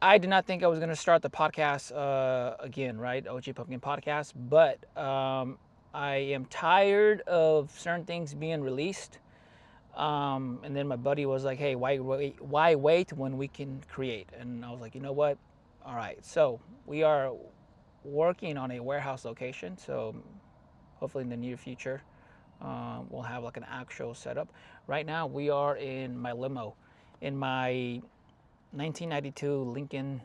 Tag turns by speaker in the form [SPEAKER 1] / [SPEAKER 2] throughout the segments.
[SPEAKER 1] I did not think I was going to start the podcast again, right? OG Pumpkin Podcast. But I am tired of certain things being released. And then my buddy was like, hey, why wait when we can create? And I was like, you know what? All right. So we are working on a warehouse location. So hopefully in the near future, we'll have like an actual setup. Right now, we are in my limo, in my 1992 Lincoln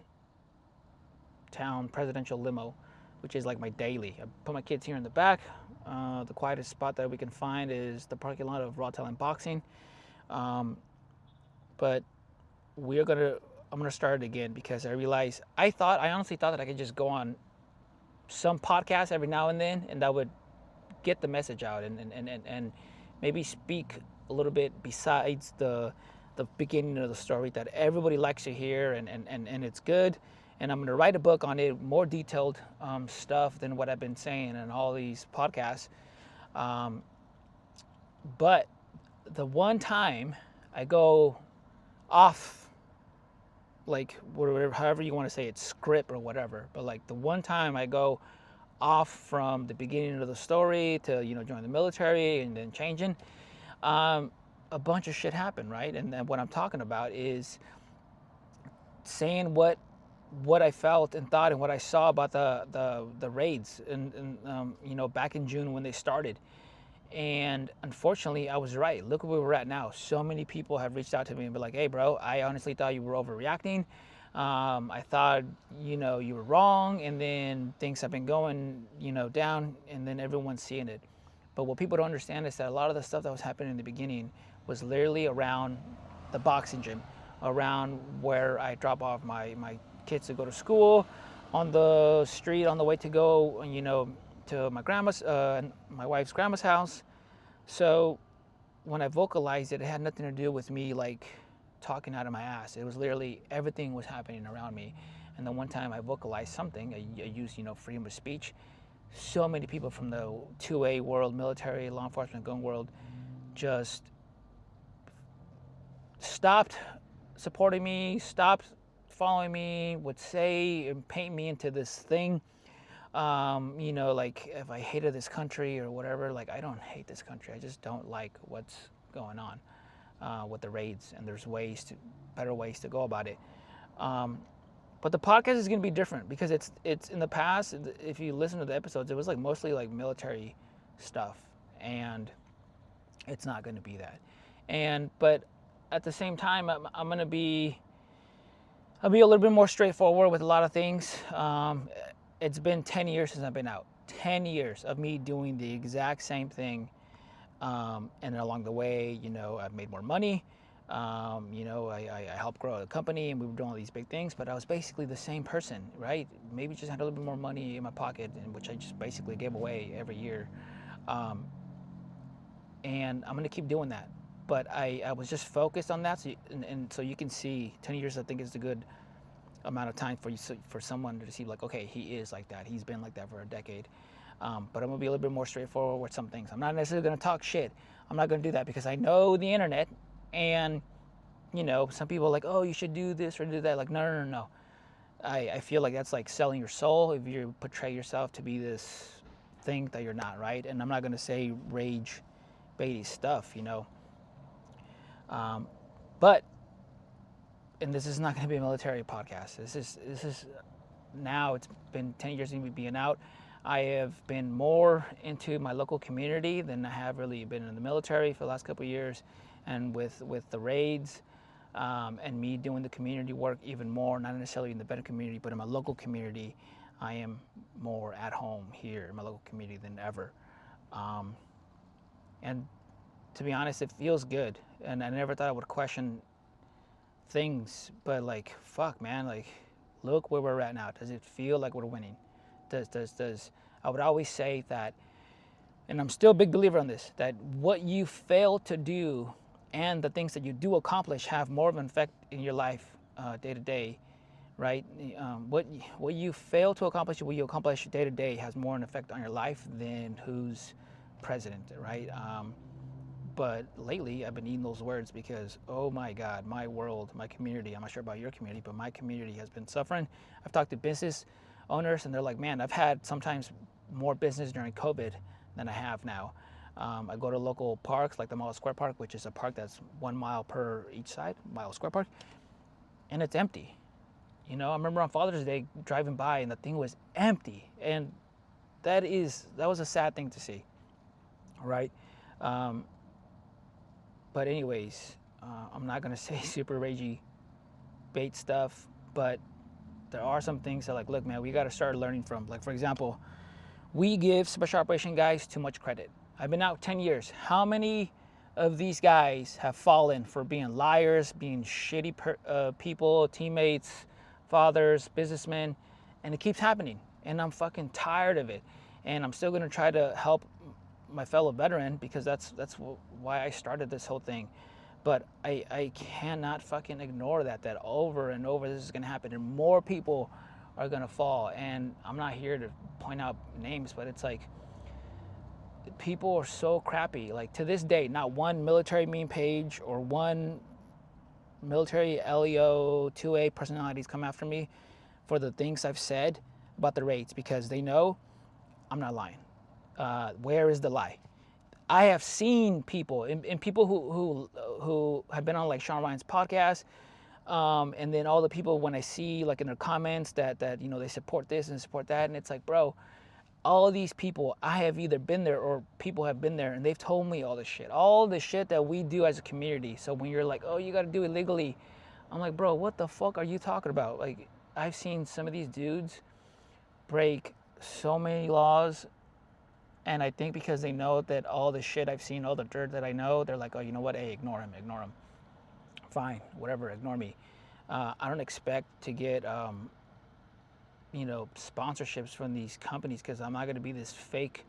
[SPEAKER 1] Town presidential limo, which is like my daily. I put my kids here in the back. The quietest spot that we can find is the parking lot of Raw Talent Boxing. Um, but we're gonna, I'm gonna start it again because I realized I honestly thought that I could just go on some podcast every now and then, and that would get the message out and maybe speak a little bit besides the beginning of the story that everybody likes to hear and it's good. And I'm going to write a book on it, more detailed stuff than what I've been saying in all these podcasts. Um, but the one time I go off, like whatever, however you want to say it, script or whatever, but like the one time I go off from the beginning of the story to join the military and then changing, um, a bunch of shit happened, right? And then what I'm talking about is saying what I felt and thought and what I saw about the raids and back in June when they started. And unfortunately, I was right. Look where we're at now. So many people have reached out to me and been like, "Hey, bro, I honestly thought you were overreacting. I thought you were wrong, and then things have been going down, and then everyone's seeing it." But what people don't understand is that a lot of the stuff that was happening in the beginning was literally around the boxing gym, around where I drop off my kids to go to school, on the street on the way to go, to my wife's grandma's house. So when I vocalized it, it had nothing to do with me like talking out of my ass. It was literally everything was happening around me. And the one time I vocalized something, I used freedom of speech. So many people from the 2A world, military, law enforcement, gun world, just stopped supporting me, stopped following me, would say and paint me into this thing. Like if I hated this country or whatever, like I don't hate this country. I just don't like what's going on with the raids, and there's better ways to go about it. Um, but the podcast is going to be different because it's in the past. If you listen to the episodes, it was like mostly like military stuff, and it's not going to be that. But at the same time, I'm going to be I'll be a little bit more straightforward with a lot of things. It's been 10 years since I've been out. 10 years of me doing the exact same thing. And along the way, I've made more money. I helped grow a company and we were doing all these big things, but I was basically the same person, right? Maybe just had a little bit more money in my pocket, which I just basically gave away every year. Um, and I'm going to keep doing that. But I was just focused on that. And so you can see 10 years, I think, is a good amount of time for someone to see like, okay, he is like that. He's been like that for a decade. But I'm gonna be a little bit more straightforward with some things. I'm not necessarily gonna talk shit. I'm not gonna do that because I know the internet, and some people are like, oh, you should do this or do that. Like, no. I feel like that's like selling your soul if you portray yourself to be this thing that you're not, right? And I'm not gonna say rage baity stuff, but and this is not going to be a military podcast. This is now it's been 10 years of me being out. I have been more into my local community than I have really been in the military for the last couple of years, and with the raids and me doing the community work even more, not necessarily in the better community, but in my local community, I am more at home here in my local community than ever. And to be honest, it feels good, and I never thought I would question things, but like, fuck, man, like, look where we're at now. Does it feel like we're winning? Does I would always say that, and I'm still a big believer on this, that what you fail to do and the things that you do accomplish have more of an effect in your life day to day, right? What you fail to accomplish, what you accomplish day to day has more an effect on your life than who's president, right? But lately, I've been eating those words because, oh my God, my world, my community, I'm not sure about your community, but my community has been suffering. I've talked to business owners, and they're like, man, I've had sometimes more business during COVID than I have now. I go to local parks like the Mile Square Park, which is a park that's 1 mile per each side, Mile Square Park, and it's empty. You know, I remember on Father's Day driving by and the thing was empty, and that was a sad thing to see, right? Um, but anyways, I'm not gonna say super ragey bait stuff, but there are some things that, like, look, man, we got to start learning from. Like, for example, we give special operation guys too much credit. I've been out 10 years. How many of these guys have fallen for being liars, being shitty people, teammates, fathers, businessmen, and it keeps happening. And I'm fucking tired of it. And I'm still gonna try to help my fellow veteran because that's why I started this whole thing. But I cannot fucking ignore that over and over this is gonna happen, and more people are gonna fall. And I'm not here to point out names, but it's like people are so crappy. Like, to this day, not one military meme page or one military LEO 2A personalities come after me for the things I've said about the rates because they know I'm not lying. Where is the lie? I have seen people and people who have been on like Sean Ryan's podcast, and then all the people when I see like in their comments that you know they support this and support that, and it's like, bro, all of these people, I have either been there or people have been there and they've told me all the shit that we do as a community. So when you're like, oh, you got to do it legally, I'm like, bro, what the fuck are you talking about? Like, I've seen some of these dudes break so many laws, and I think because they know that all the shit I've seen, all the dirt that I know, they're like, oh, you know what? Hey, ignore him. Fine, whatever, ignore me. I don't expect to get you know, sponsorships from these companies because I'm not going to be this fake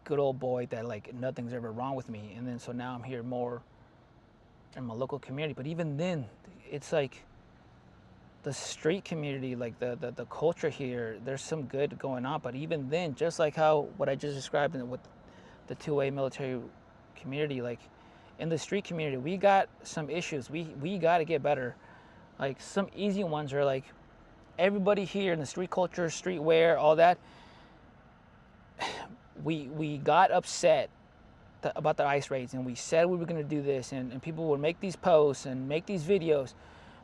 [SPEAKER 1] good old boy that like nothing's ever wrong with me. And then so now I'm here more in my local community. But even then, it's like the street community, like the culture here, there's some good going on. But even then, just like how what I just described with the 2A military community, like in the street community, we got some issues. We got to get better. Like, some easy ones are like, everybody here in the street culture, streetwear, all that, we got upset about the ICE raids, and we said we were going to do this, and people would make these posts and make these videos.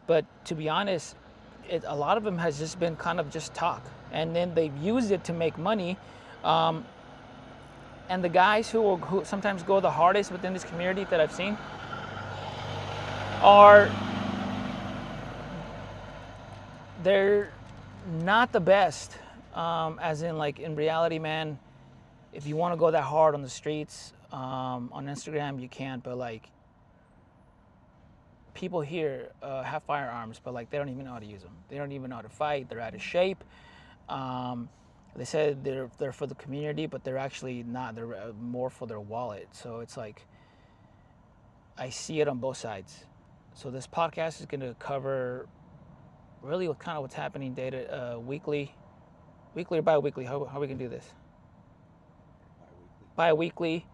[SPEAKER 1] But to be honest, a lot of them has just been kind of just talk, and then they've used it to make money. And the guys who sometimes go the hardest within this community that I've seen they're not the best, as in, like, in reality, man, if you want to go that hard on the streets, on Instagram, you can, but like, people here have firearms, but like, they don't even know how to use them. They don't even know how to fight. They're out of shape. They said they're for the community, but they're actually not. They're more for their wallet. So it's like, I see it on both sides. So this podcast is going to cover really kind of what's happening weekly or bi-weekly. How are we going to do this? Bi-weekly.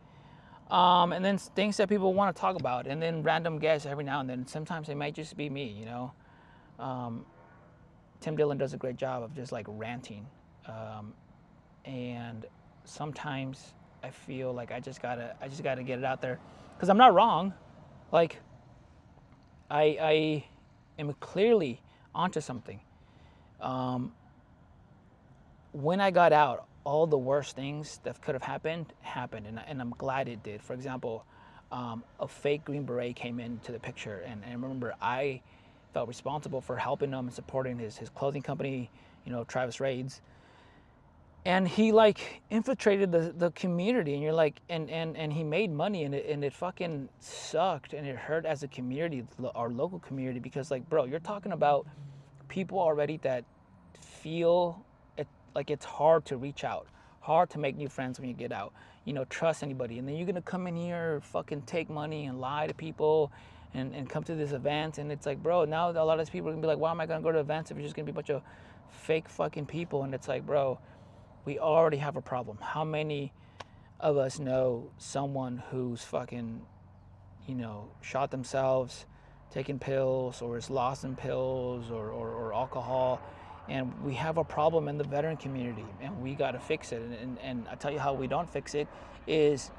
[SPEAKER 1] And then things that people want to talk about, and then random guests every now and then. Sometimes it might just be me, you know. Tim Dillon does a great job of just like ranting. And sometimes I feel like I just gotta get it out there, because I'm not wrong. Like, I am clearly onto something. When I got out, all the worst things that could have happened, and I'm glad it did. For example, a fake Green Beret came into the picture, and I remember I felt responsible for helping him and supporting his clothing company, you know, Travis Raids. And he like infiltrated the community, and you're like, and he made money, and it fucking sucked, and it hurt as a community, our local community, because like, bro, you're talking about people already that feel it, like it's hard to reach out, hard to make new friends when you get out, you know, trust anybody, and then you're gonna come in here, fucking take money and lie to people, and come to this event, and it's like, bro, now a lot of these people are gonna be like, why am I gonna go to events if it's just gonna be a bunch of fake fucking people? And it's like, bro, we already have a problem. How many of us know someone who's fucking shot themselves, taking pills, or is lost in pills or alcohol. And we have a problem in the veteran community, and we got to fix it. And I tell you how we don't fix it is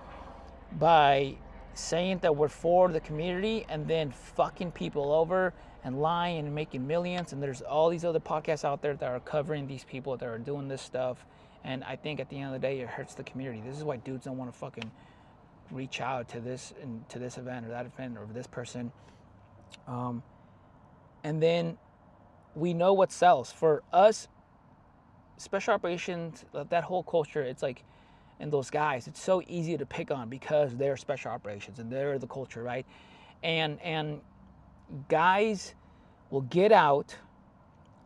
[SPEAKER 1] by saying that we're for the community and then fucking people over and lying and making millions. And there's all these other podcasts out there that are covering these people that are doing this stuff. And I think at the end of the day, it hurts the community. This is why dudes don't want to fucking reach out to this and to this event or that event or this person. And then we know what sells for us. Special operations, that whole culture, it's like, and those guys, it's so easy to pick on because they're special operations and they're the culture, right? And guys will get out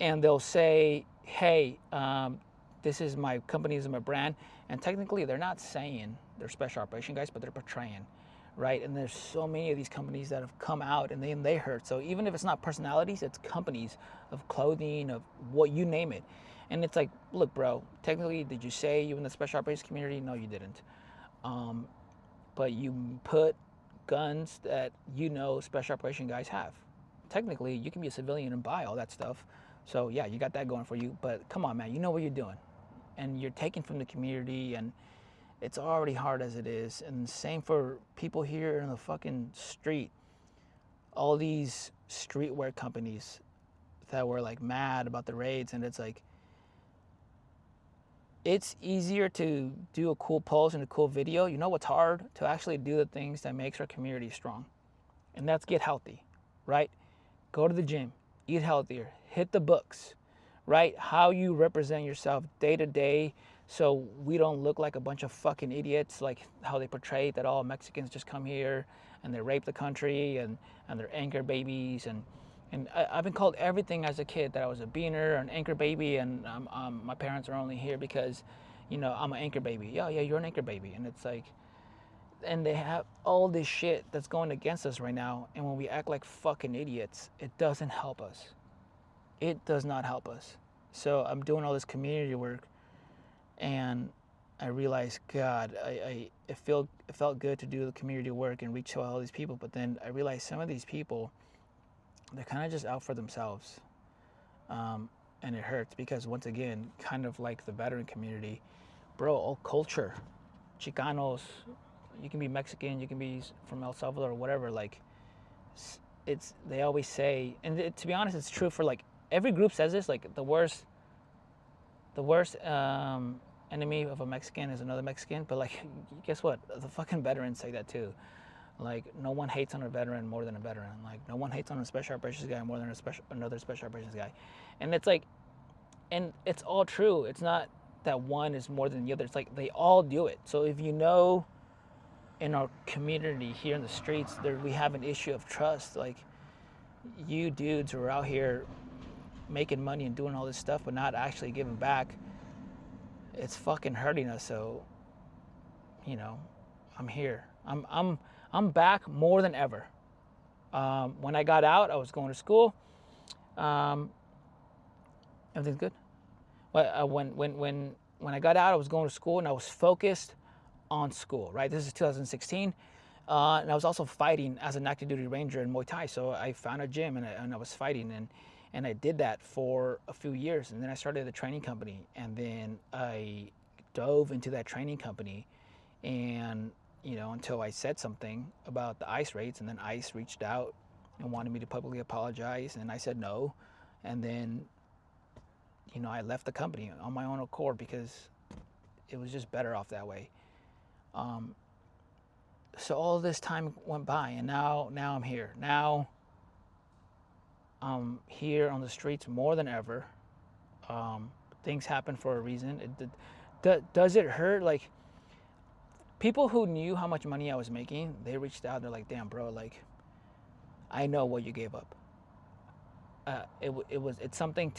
[SPEAKER 1] and they'll say, hey, this is my company, this is my brand. And technically they're not saying they're special operation guys, but they're portraying, right? And there's so many of these companies that have come out and then they hurt. So even if it's not personalities, it's companies of clothing, of what you name it. And it's like, look, bro, technically, did you say you in the special operations community? No, you didn't. But you put guns that special operation guys have. Technically, you can be a civilian and buy all that stuff. So yeah, you got that going for you. But come on, man, you know what you're doing. And you're taking from the community, and it's already hard as it is. And same for people here in the fucking street. All these streetwear companies that were like mad about the raids, and it's like, it's easier to do a cool post and a cool video. You know what's hard? To actually do the things that makes our community strong. And that's get healthy, right? Go to the gym, eat healthier, hit the books, right? How you represent yourself day to day so we don't look like a bunch of fucking idiots, like how they portray that all Mexicans just come here and they rape the country and they're anchor babies. And I've been called everything as a kid, that I was a beaner, an anchor baby, and my parents are only here because, I'm an anchor baby. Yeah, you're an anchor baby. And it's like, and they have all this shit that's going against us right now. And when we act like fucking idiots, it doesn't help us. It does not help us. So I'm doing all this community work, and I realized, God, it felt good to do the community work and reach to all these people. But then I realized some of these people, they're kind of just out for themselves. And it hurts because, once again, kind of like the veteran community, bro, all culture, Chicanos, you can be Mexican, you can be from El Salvador or whatever, like, they always say, and to be honest, it's true for like, every group says this, like the worst enemy of a Mexican is another Mexican, but like, guess what? The fucking veterans say that too. Like, no one hates on a veteran more than a veteran. Like, no one hates on a special operations guy more than another special operations guy. And it's like, and it's all true. It's not that one is more than the other. It's like they all do it. So if in our community here in the streets, we have an issue of trust. Like, you dudes who are out here making money and doing all this stuff, but not actually giving back, it's fucking hurting us. So, I'm here. I'm back more than ever. When I got out, I was going to school. Everything's good. But when I got out, I was going to school and I was focused on school. Right. This is 2016, and I was also fighting as an active duty ranger in Muay Thai. So I found a gym and I was fighting, and I did that for a few years. And then I started a training company, and then I dove into that training company, and until I said something about the ICE raids, and then ICE reached out and wanted me to publicly apologize, and I said no. And then, I left the company on my own accord because it was just better off that way. So all this time went by, and now I'm here. Now I'm here on the streets more than ever. Things happen for a reason. Does it hurt? Like, people who knew how much money I was making, they reached out. They're like, damn, bro, like, I know what you gave up. It's something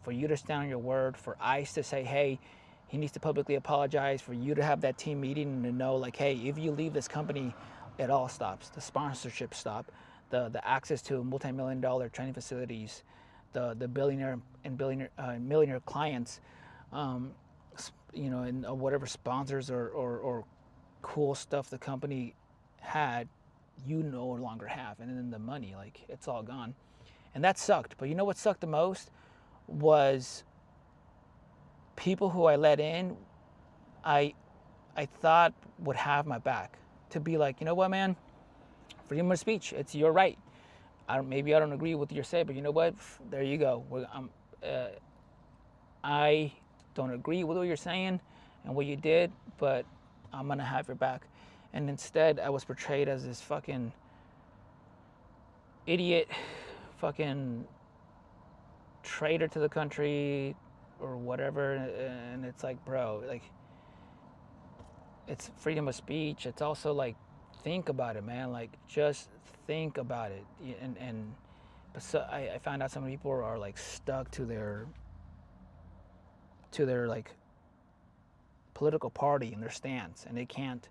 [SPEAKER 1] for you to stand on your word, for ICE to say, hey, he needs to publicly apologize, for you to have that team meeting and to know, like, hey, if you leave this company, it all stops. The sponsorship stop, the access to multi-million-dollar training facilities, the billionaire and millionaire clients, and whatever sponsors or cool stuff the company had, you no longer have, and then the money, like it's all gone, and that sucked. But you know what sucked the most was people who I let in. I I thought would have my back to be like, you know what, man, freedom of speech, it's your right. Maybe I don't agree with what you say, but you know what? There you go. I don't agree with what you're saying and what you did, but I'm gonna have your back. And instead, I was portrayed as this fucking idiot, fucking traitor to the country or whatever. And it's like, bro, like, it's freedom of speech. It's also like, think about it, man. Like, just think about it. But so I found out some people are like stuck to their like political party and their stance, and they can't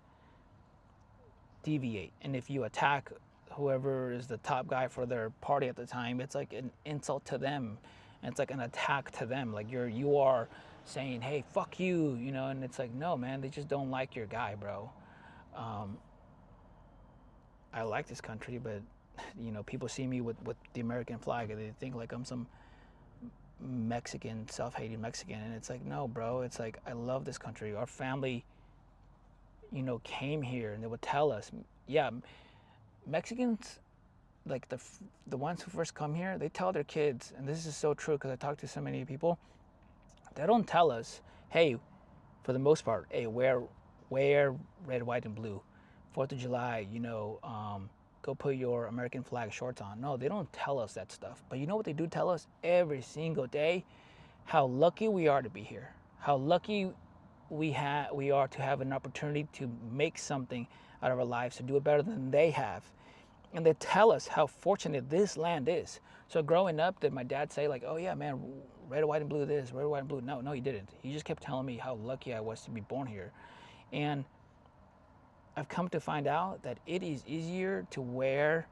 [SPEAKER 1] deviate. And if you attack whoever is the top guy for their party at the time, it's like an insult to them, and it's like an attack to them. Like you are saying, hey, fuck you, you know. And it's like, no, man, they just don't like your guy, bro. I like this country, but you know, people see me with the American flag and they think like I'm some Mexican, self-hating Mexican. And it's like, no, bro, it's like, I love this country. Our family, you know, came here, and they would tell us, yeah, Mexicans, like the ones who first come here, they tell their kids, and this is so true because I talk to so many people, they don't tell us, hey, for the most part, hey, wear red, white, and blue. 4th of July, you know, go put your American flag shorts on. No, they don't tell us that stuff. But you know what they do tell us every single day? How lucky we are to be here. How lucky we are to have an opportunity to make something out of our lives, to do it better than they have. And they tell us how fortunate this land is. So growing up, did my dad say like, oh yeah, man, red, white, and blue this, red, white, and blue? No, he didn't. He just kept telling me how lucky I was to be born here. And I've come to find out that it is easier to wear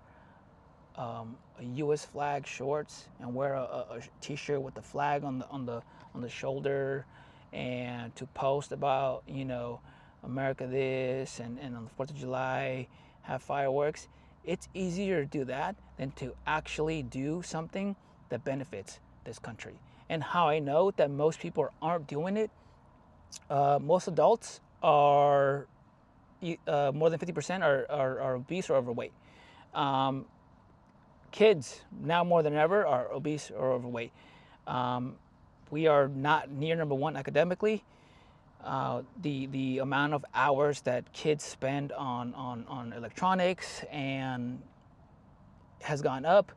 [SPEAKER 1] a U.S. flag shorts and wear a T-shirt with the flag on the shoulder, and to post about, you know, America this, and on the 4th of July have fireworks. It's easier to do that than to actually do something that benefits this country. And how I know that most people aren't doing it, most adults are more than 50% are obese or overweight. Kids, now more than ever, are obese or overweight. We are not near number one academically. The amount of hours that kids spend on electronics and has gone up.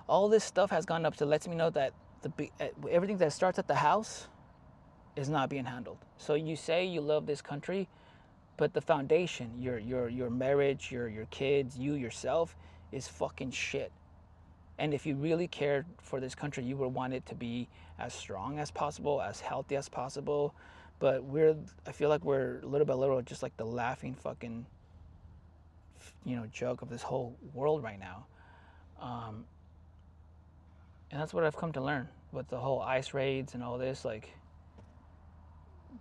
[SPEAKER 1] All this stuff has gone up, so it lets me know that everything that starts at the house is not being handled. So you say you love this country, but the foundation, your marriage, your kids, you yourself, is fucking shit. And if you really cared for this country, you would want it to be as strong as possible, as healthy as possible. But I feel like we're little by little just like the laughing fucking, you know, joke of this whole world right now. And that's what I've come to learn with the whole ICE raids and all this. Like,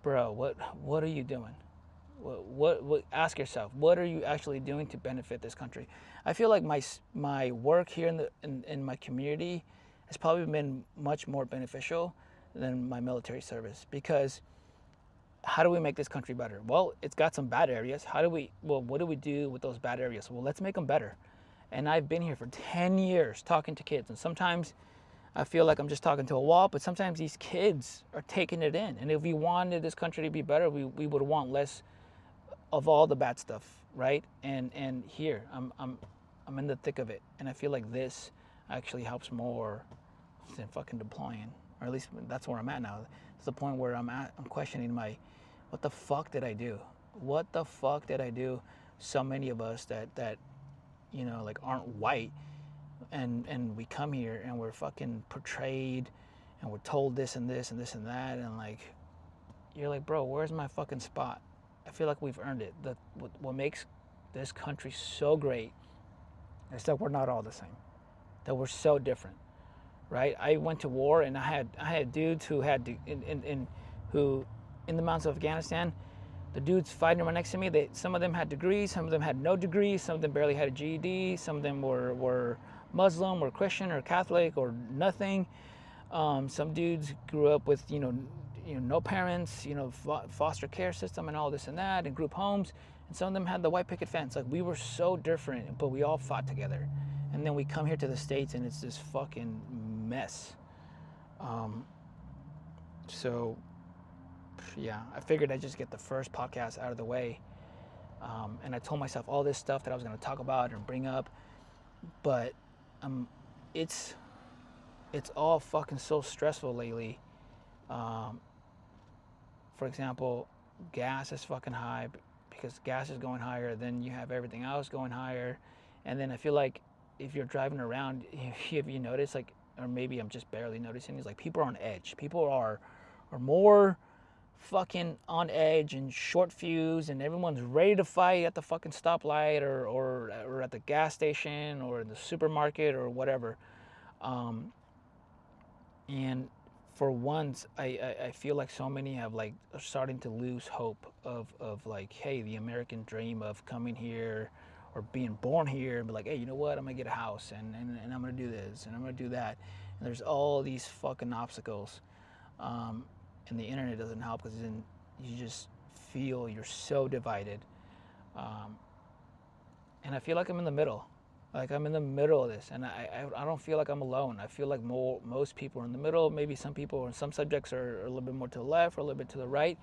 [SPEAKER 1] bro, what are you doing? What ask yourself, what are you actually doing to benefit this country? I feel like my work here in my community has probably been much more beneficial than my military service, because how do we make this country better? Well, it's got some bad areas. What do we do with those bad areas? Well, let's make them better. And I've been here for 10 years talking to kids, and sometimes I feel like I'm just talking to a wall, but sometimes these kids are taking it in. And if we wanted this country to be better, we would want less of all the bad stuff, right? And here I'm in the thick of it, and I feel like this actually helps more than fucking deploying, or at least that's where I'm at now. It's the point where I'm questioning what the fuck did I do? What the fuck did I do? So many of us that you know, like, aren't white, and we come here and we're fucking portrayed, and we're told this and this and this and that, and like, you're like, bro, where's my fucking spot? I feel like we've earned it. What makes this country so great is that we're not all the same, that we're so different, right? I went to war, and I had dudes who had to, who in the mountains of Afghanistan the dudes fighting right next to me, some of them had degrees, some of them had no degrees, some of them barely had a GED, some of them were Muslim or Christian or Catholic or nothing. Some dudes grew up with, no parents, foster care system and all this and that, and group homes. And some of them had the white picket fence. Like, we were so different, but we all fought together. And then we come here to the States and it's this fucking mess. So yeah, I figured I'd just get the first podcast out of the way. And I told myself all this stuff that I was going to talk about and bring up, but it's all fucking so stressful lately. For example, gas is fucking high because gas is going higher. Then you have everything else going higher. And then I feel like if you're driving around, if you notice, like, or maybe I'm just barely noticing, is like people are on edge. People are more fucking on edge and short fuse, and everyone's ready to fight at the fucking stoplight or at the gas station or in the supermarket or whatever. And for once, I feel like so many have like are starting to lose hope of like, hey, the American dream of coming here or being born here and be like, hey, you know what, I'm gonna get a house and I'm gonna do this and I'm gonna do that. And there's all these fucking obstacles. And the internet doesn't help because then you just feel you're so divided. And I feel like I'm in the middle. Like, I'm in the middle of this, and I don't feel like I'm alone. I feel like most people are in the middle. Maybe some people, some subjects are a little bit more to the left or a little bit to the right.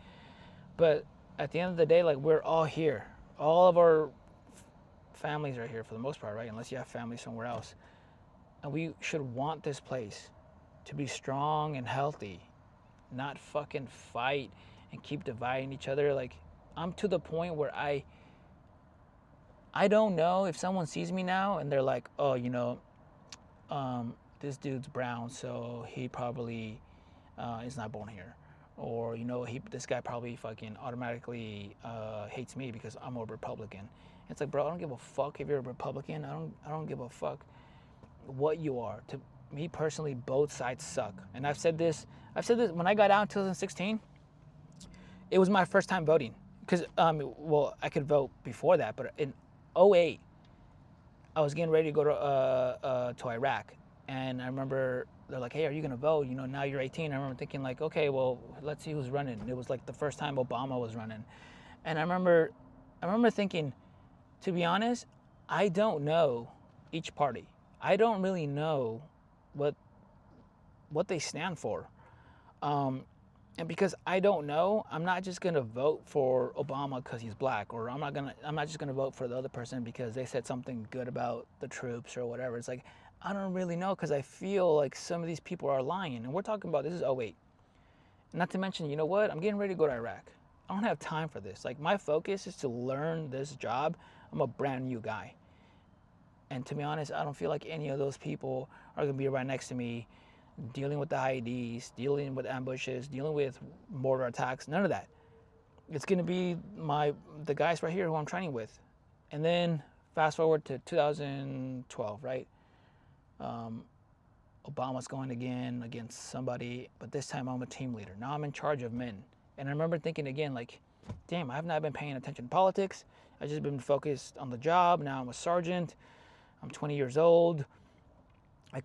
[SPEAKER 1] But at the end of the day, like, we're all here. All of our families are here for the most part, right? Unless you have family somewhere else. And we should want this place to be strong and healthy, not fucking fight and keep dividing each other. Like, I'm to the point where I don't know if someone sees me now and they're like, oh, this dude's brown, so he probably is not born here. Or, this guy probably fucking automatically hates me because I'm a Republican. It's like, bro, I don't give a fuck if you're a Republican. I don't give a fuck what you are. To me personally, both sides suck. And I've said this when I got out in 2016. It was my first time voting. Because, I could vote before that, but in 2008, I was getting ready to go to Iraq. And I remember they're like, hey, are you going to vote? Now you're 18. I remember thinking, like, okay, well, let's see who's running. It was like the first time Obama was running. And I remember thinking, to be honest, I don't know each party. I don't really know what they stand for. And because I don't know, I'm not just gonna vote for Obama because he's black, or I'm not just gonna vote for the other person because they said something good about the troops or whatever. It's like, I don't really know, because I feel like some of these people are lying. And we're talking about, this is 2008. Not to mention, you know what? I'm getting ready to go to Iraq. I don't have time for this. Like, my focus is to learn this job. I'm a brand new guy. And to be honest, I don't feel like any of those people are gonna be right next to me, dealing with the IEDs, dealing with ambushes, dealing with mortar attacks, none of that. It's gonna be the guys right here who I'm training with. And then fast forward to 2012, right? Obama's going again against somebody, but this time I'm a team leader. Now I'm in charge of men. And I remember thinking again, like, damn, I have not been paying attention to politics. I've just been focused on the job. Now I'm a sergeant. I'm 20 years old. I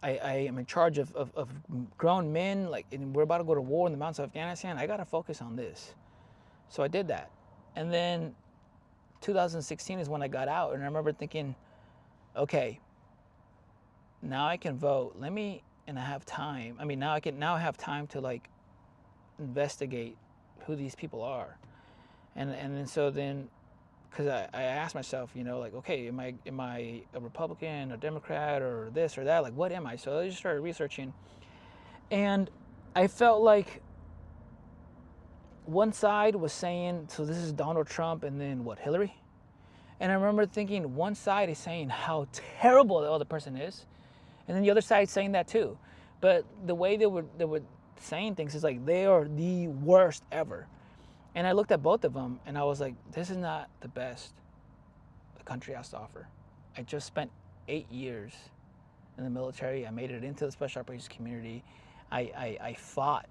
[SPEAKER 1] am in charge of grown men, like, and we're about to go to war in the mountains of Afghanistan. I gotta focus on this. So I did that. And then 2016 is when I got out, and I remember thinking, okay, now I can vote. And I have time. I mean, now I have time to, like, investigate who these people are. And then so then, because I asked myself, like, okay, am I a Republican, a Democrat, or this or that? Like, what am I? So I just started researching, and I felt like one side was saying, so this is Donald Trump, and then what, Hillary? And I remember thinking, one side is saying how terrible the other person is, and then the other side saying that too. But the way they were saying things is like, they are the worst ever. And I looked at both of them, and I was like, this is not the best the country has to offer. I just spent 8 years in the military. I made it into the special operations community. I fought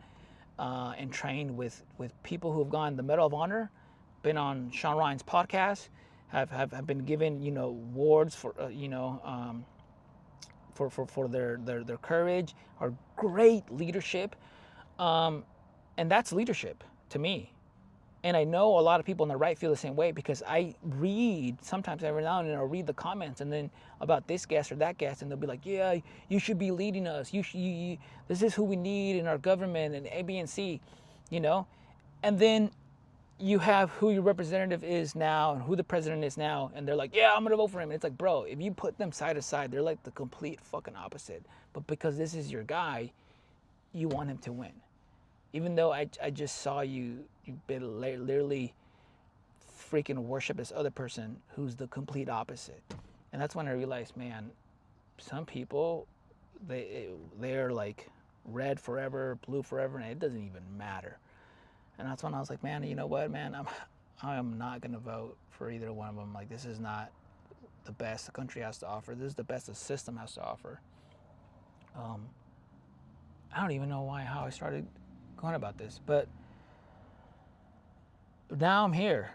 [SPEAKER 1] and trained with people who have gone the Medal of Honor been on Sean Ryan's podcast, have been given, awards for, for their courage, or great leadership. And that's leadership to me. And I know a lot of people on the right feel the same way, because I read sometimes, every now and then, I'll read the comments and then about this guest or that guest, and they'll be like, yeah, you should be leading us. This is who we need in our government, and A, B, and C, And then you have who your representative is now and who the president is now, and they're like, yeah, I'm gonna vote for him. And it's like, bro, if you put them side to side, they're like the complete fucking opposite. But because this is your guy, you want him to win. Even though I just saw you literally freaking worship this other person who's the complete opposite. And that's when I realized, man, some people, they're like red forever, blue forever, and it doesn't even matter. And that's when I was like, man, you know what, man, I am not gonna vote for either one of them. Like, this is not the best the country has to offer. This is the best the system has to offer. I don't even know how I started going about this, but now I'm here.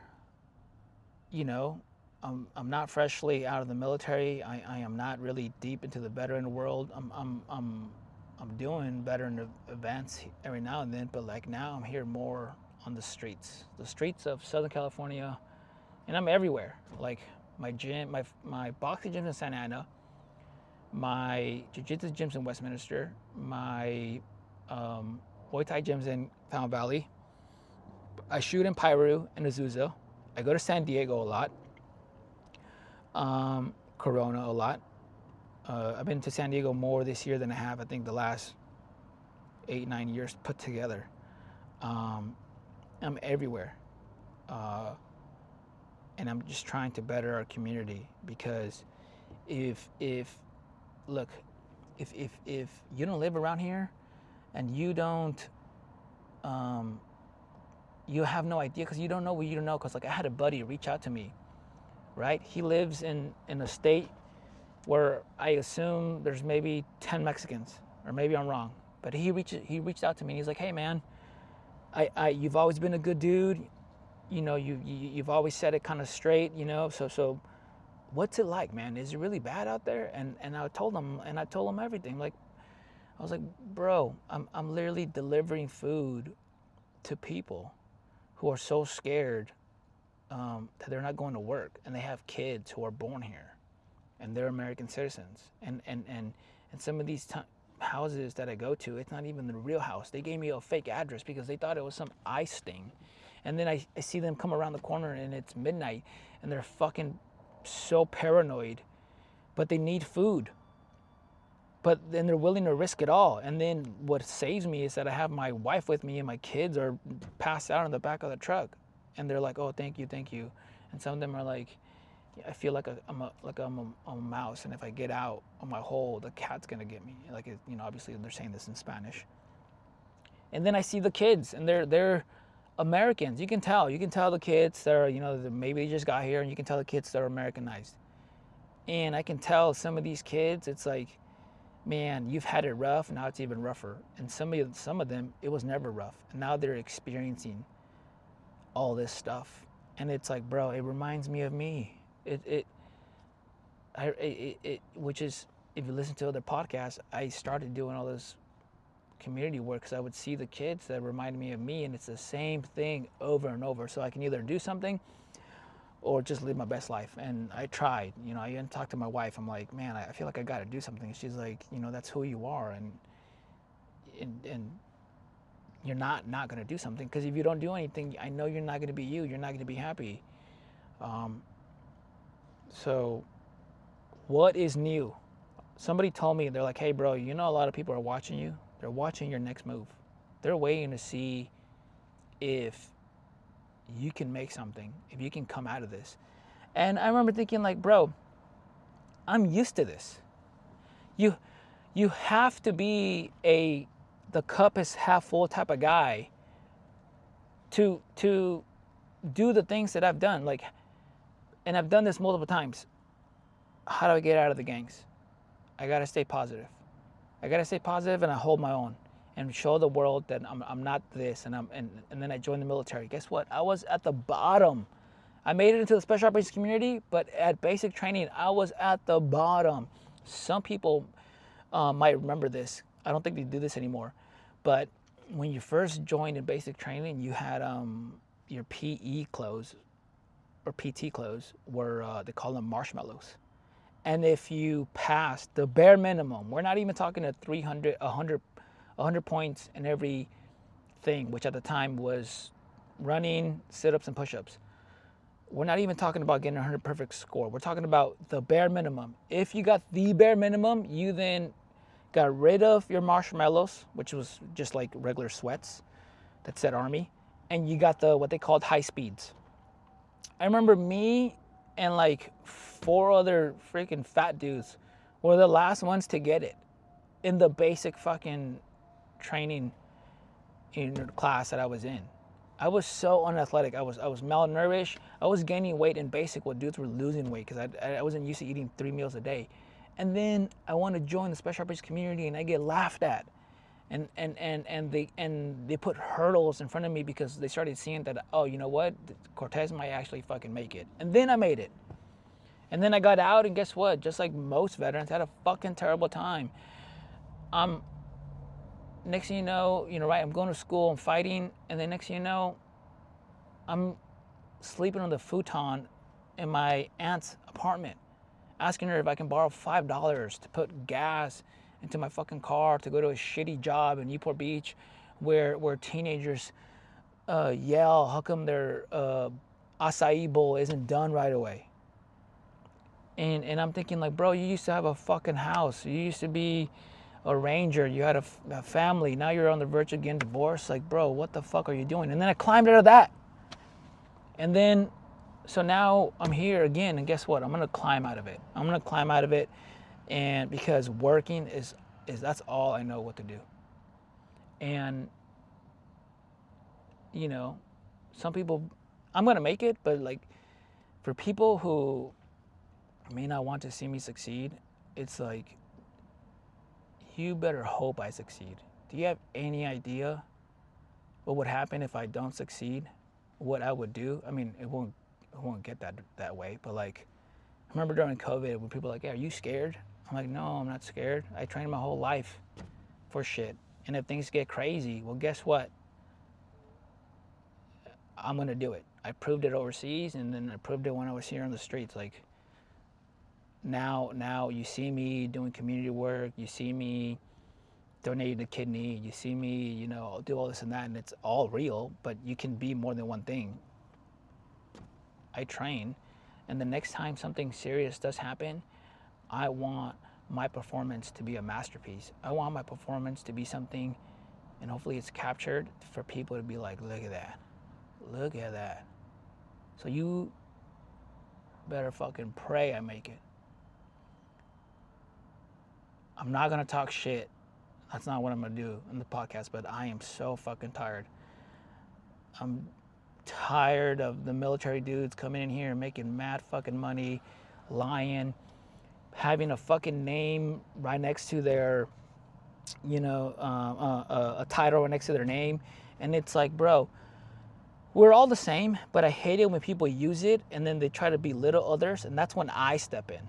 [SPEAKER 1] I'm not freshly out of the military. I am not really deep into the veteran world. I'm doing better in the events every now and then, but like now I'm here more on the streets of Southern California, and I'm everywhere. Like my gym, my boxing gym's in Santa Ana, my jiu-jitsu gym's in Westminster, my Muay Thai gym's in Fountain Valley. I shoot in Piru and Azusa. I go to San Diego a lot, Corona a lot. I've been to San Diego more this year than I have, I think, the last 8-9 years put together. I'm everywhere. And I'm just trying to better our community, because if you don't live around here and you don't, you have no idea, because you don't know what you don't know. Because like I had a buddy reach out to me, right? He lives in a state where I assume there's maybe 10 Mexicans, or maybe I'm wrong. But he reached out to me and he's like, hey man, you've always been a good dude. You've always said it kind of straight, so what's it like, man? Is it really bad out there? And I told him everything. Like, I was like, bro, I'm literally delivering food to people who are so scared that they're not going to work, and they have kids who are born here, and they're American citizens. And some of these houses that I go to, it's not even the real house. They gave me a fake address because they thought it was some ice thing. And then I see them come around the corner and it's midnight, and they're fucking so paranoid, but they need food. But then they're willing to risk it all. And then what saves me is that I have my wife with me, and my kids are passed out in the back of the truck. And they're like, oh, thank you. And some of them are like, I feel like I'm a mouse, and if I get out on my hole, the cat's gonna get me. Like, obviously they're saying this in Spanish. And then I see the kids, and they're Americans. You can tell the kids that are, maybe they just got here, and you can tell the kids that are Americanized. And I can tell some of these kids, it's like, man, you've had it rough, now it's even rougher. And some of them, it was never rough, and now they're experiencing all this stuff. And it's like, bro, it reminds me of me. Which is, if you listen to other podcasts, I started doing all this community work because I would see the kids that reminded me of me, and it's the same thing over and over. So I can either do something or just live my best life. And I tried, I even talked to my wife. I'm like, man, I feel like I got to do something. She's like, that's who you are, and you're not going to do something, because if you don't do anything, I know you're not going to be you. You're not going to be happy. So what is new? Somebody told me, they're like, hey bro, a lot of people are watching you. They're watching your next move. They're waiting to see if you can make something, if you can come out of this. And I remember thinking, like, bro, I'm used to this. You have to be the cup is half full type of guy to do the things that I've done. Like, and I've done this multiple times. How do I get out of the gangs? I gotta stay positive. And I hold my own. and show the world that I'm not this, and then I joined the military. Guess what? I was at the bottom. I made it into the special operations community, but at basic training, I was at the bottom. Some people might remember this. I don't think they do this anymore, but when you first joined in basic training, you had your PE clothes or PT clothes were they call them marshmallows. And if you passed the bare minimum, we're not even talking a 300, 100 points in every thing, which at the time was running, sit-ups, and push-ups. We're not even talking about getting a 100 perfect score. We're talking about the bare minimum. If you got the bare minimum, you then got rid of your marshmallows, which was just like regular sweats that said Army, and you got the what they called high speeds. I remember me and like 4 other freaking fat dudes were the last ones to get it in the basic fucking training in the class that I was in. I was so unathletic. I was malnourished. I was gaining weight in basic while dudes were losing weight because I wasn't used to eating 3 meals a day. And then I want to join the special operations community and I get laughed at. And they put hurdles in front of me because they started seeing that, oh, you know what? Cortez might actually fucking make it. And then I made it. And then I got out, and guess what? Just like most veterans, had a fucking terrible time. Next thing you know, right, I'm going to school, I'm fighting, and then next thing you know, I'm sleeping on the futon in my aunt's apartment, asking her if I can borrow $5 to put gas into my fucking car to go to a shitty job in Newport Beach where teenagers yell, how come their acai bowl isn't done right away? And I'm thinking like, bro, you used to have a fucking house. You used to be a ranger. You had a family. Now you're on the verge of getting divorced. Like, bro, what the fuck are you doing? And then I climbed out of that. And then, so now I'm here again. And guess what? I'm going to climb out of it. I'm going to climb out of it. And because working is that's all I know what to do. And, some people, I'm going to make it. But like, for people who may not want to see me succeed, it's like, you better hope I succeed. Do you have any idea what would happen if I don't succeed? What I would do? I mean, it won't get that way, but like, I remember during COVID when people were like, yeah, are you scared? I'm like, no, I'm not scared. I trained my whole life for shit. And if things get crazy, well, guess what? I'm gonna do it. I proved it overseas, and then I proved it when I was here on the streets. Like, now you see me doing community work, you see me donating a kidney, you see me, do all this and that, and it's all real, but you can be more than one thing. I train, and the next time something serious does happen, I want my performance to be a masterpiece. I want my performance to be something, and hopefully it's captured for people to be like, look at that. Look at that. So you better fucking pray I make it. I'm not going to talk shit. That's not what I'm going to do in the podcast, but I am so fucking tired. I'm tired of the military dudes coming in here and making mad fucking money, lying, having a fucking name right next to their, a title right next to their name. And it's like, bro, we're all the same, but I hate it when people use it and then they try to belittle others, and that's when I step in.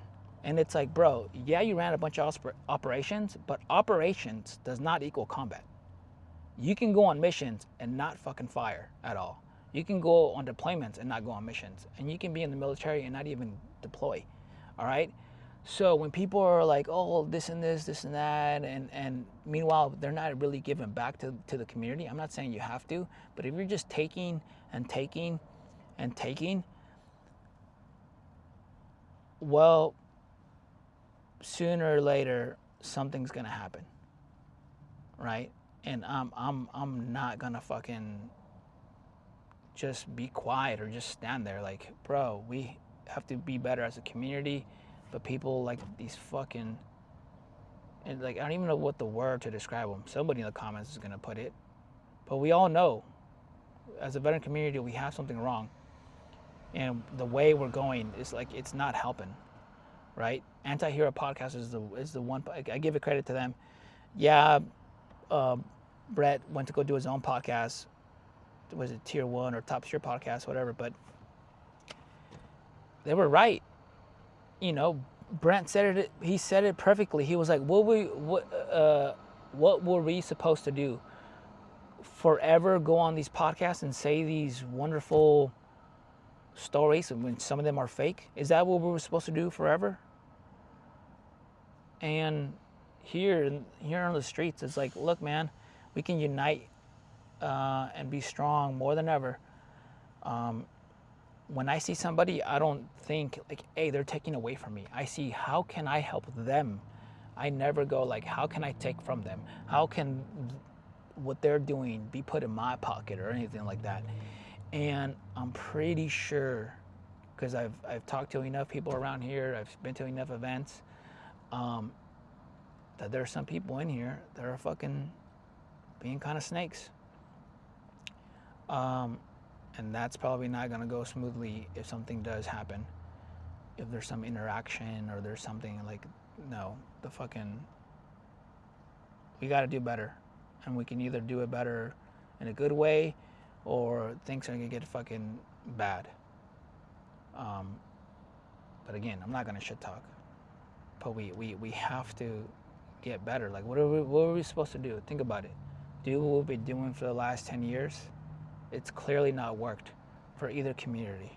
[SPEAKER 1] And it's like, bro, yeah, you ran a bunch of operations, but operations does not equal combat. You can go on missions and not fucking fire at all. You can go on deployments and not go on missions. And you can be in the military and not even deploy, all right? So when people are like, oh, this and this, this and that, and meanwhile, they're not really giving back to the community. I'm not saying you have to, but if you're just taking and taking and taking, well, sooner or later, something's gonna happen, right? And I'm not gonna fucking just be quiet or just stand there. Like, bro, we have to be better as a community. But people like these fucking, and like, I don't even know what the word to describe them. Somebody in the comments is gonna put it. But we all know, as a veteran community, we have something wrong. And the way we're going is like, it's not helping, right? Anti-Hero Podcast is the one, I give it credit to them. Yeah, Brett went to go do his own podcast. Was it Tier 1 or Top Tier Podcast, whatever, but they were right. You know, Brent said it. He said it perfectly. He was like, what were we supposed to do? Forever go on these podcasts and say these wonderful stories, and when some of them are fake? Is that what we were supposed to do forever? And here on the streets, it's like, look, man, we can unite and be strong more than ever. When I see somebody, I don't think like, hey, they're taking away from me. I see, how can I help them? I never go like, how can I take from them? How can what they're doing be put in my pocket or anything like that? And I'm pretty sure, because I've talked to enough people around here, I've been to enough events, that there are some people in here that are fucking being kind of snakes. And that's probably not going to go smoothly if something does happen. If there's some interaction or there's something like, no, we got to do better. And we can either do it better in a good way, or things are going to get fucking bad. But again, I'm not going to shit talk. But we have to get better. Like, what are we supposed to do? Think about it. Do what we've been doing for the last 10 years. It's clearly not worked for either community.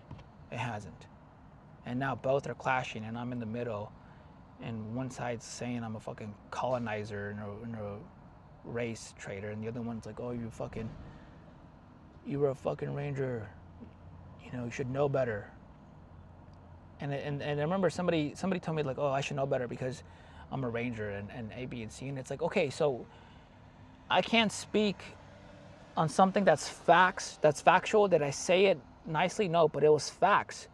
[SPEAKER 1] It hasn't. And now both are clashing, and I'm in the middle. And one side's saying I'm a fucking colonizer and a race traitor, and the other one's like, oh, you were a fucking ranger. You know, you should know better. And I remember somebody told me like, oh, I should know better because I'm a ranger and A, B, and C. And it's like, okay, so I can't speak on something that's facts, that's factual. Did I say it nicely? No, but it was facts.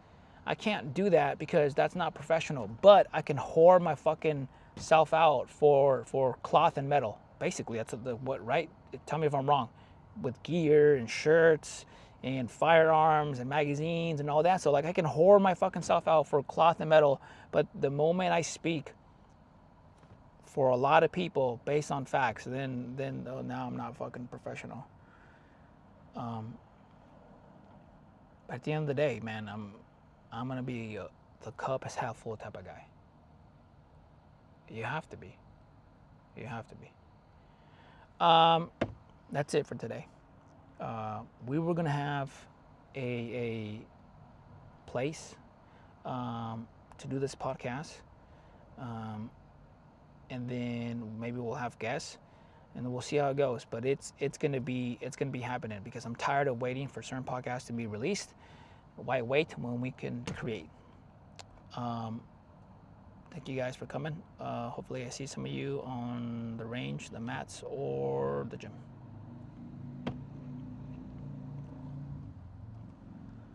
[SPEAKER 1] I can't do that because that's not professional. But I can whore my fucking self out for cloth and metal. Basically, that's what, right? Tell me if I'm wrong. With gear and shirts and firearms and magazines and all that. So like, I can whore my fucking self out for cloth and metal. But the moment I speak for a lot of people based on facts, then oh, now I'm not fucking professional. But at the end of the day, man, I'm gonna be the cup is half full type of guy. You have to be. You have to be. That's it for today. We were gonna have a place to do this podcast, and then maybe we'll have guests, and then we'll see how it goes. But it's gonna be happening because I'm tired of waiting for certain podcasts to be released. Why wait when we can create? Thank you guys for coming. Hopefully I see some of you on the range, the mats, or the gym.